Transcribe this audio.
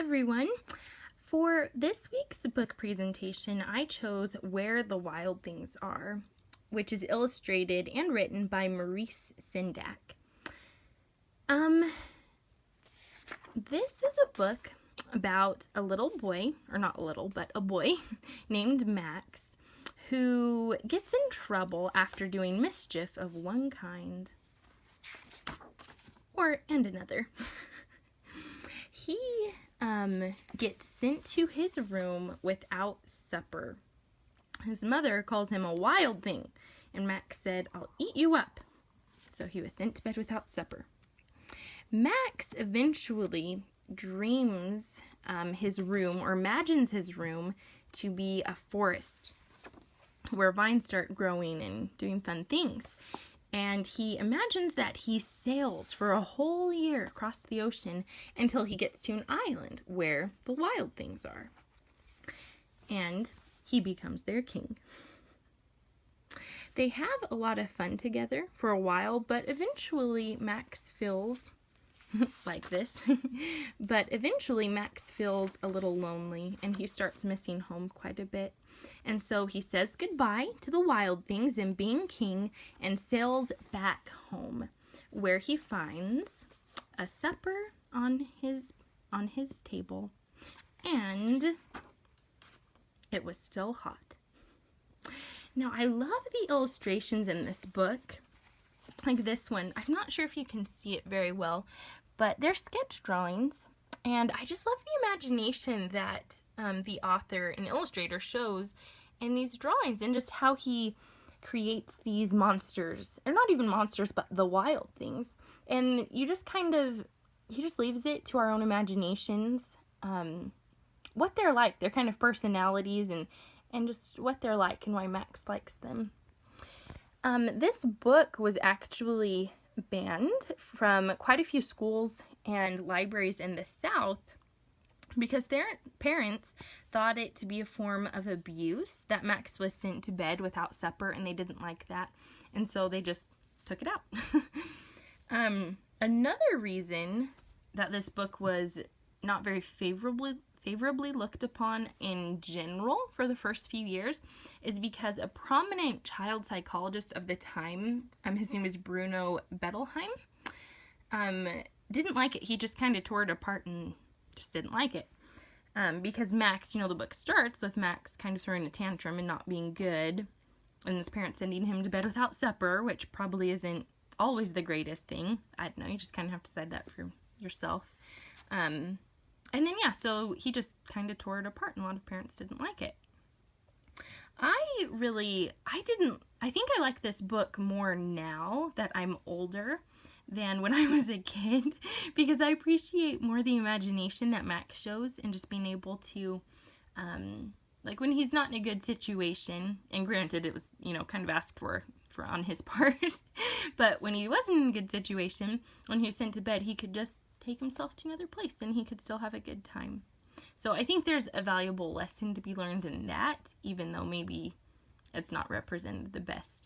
everyone. For this week's book presentation, I chose Where the Wild Things Are, which is illustrated and written by Maurice Sendak. This is a book about a little boy, or not a little, but a boy named Max, who gets in trouble after doing mischief of one kind and another. He gets sent to his room without supper. His mother calls him a wild thing, and Max said, "I'll eat you up." So he was sent to bed without supper. Max eventually dreams his room, or imagines his room, to be a forest where vines start growing and doing fun things. And he imagines that he sails for a whole year across the ocean until he gets to an island where the wild things are. And he becomes their king. They have a lot of fun together for a while, but eventually Max feels like this. But eventually Max feels a little lonely and he starts missing home quite a bit. And so he says goodbye to the wild things and being king and sails back home, where he finds a supper on his table, and it was still hot. Now, I love the illustrations in this book. Like this one, I'm not sure if you can see it very well, but they're sketch drawings, and I just love the imagination that the author and illustrator shows in these drawings, and just how he creates these monsters, or not even monsters, but the wild things. And you just he just leaves it to our own imaginations, what they're like, their kind of personalities, and just what they're like and why Max likes them. This book was actually banned from quite a few schools and libraries in the South because their parents thought it to be a form of abuse, that Max was sent to bed without supper, and they didn't like that, and so they just took it out. Another reason that this book was not very favorably looked upon in general for the first few years is because a prominent child psychologist of the time, his name is Bruno Bettelheim, didn't like it. He just kind of tore it apart and just didn't like it. Because Max, the book starts with Max kind of throwing a tantrum and not being good, and his parents sending him to bed without supper, which probably isn't always the greatest thing. I don't know, you just kind of have to decide that for yourself. And then, so he just kind of tore it apart, and a lot of parents didn't like it. I think I like this book more now that I'm older than when I was a kid, because I appreciate more the imagination that Max shows, and just being able to, like when he's not in a good situation, and granted it was, kind of asked for on his part, but when he wasn't in a good situation, when he was sent to bed, he could just take himself to another place and he could still have a good time. So I think there's a valuable lesson to be learned in that, even though maybe it's not represented the best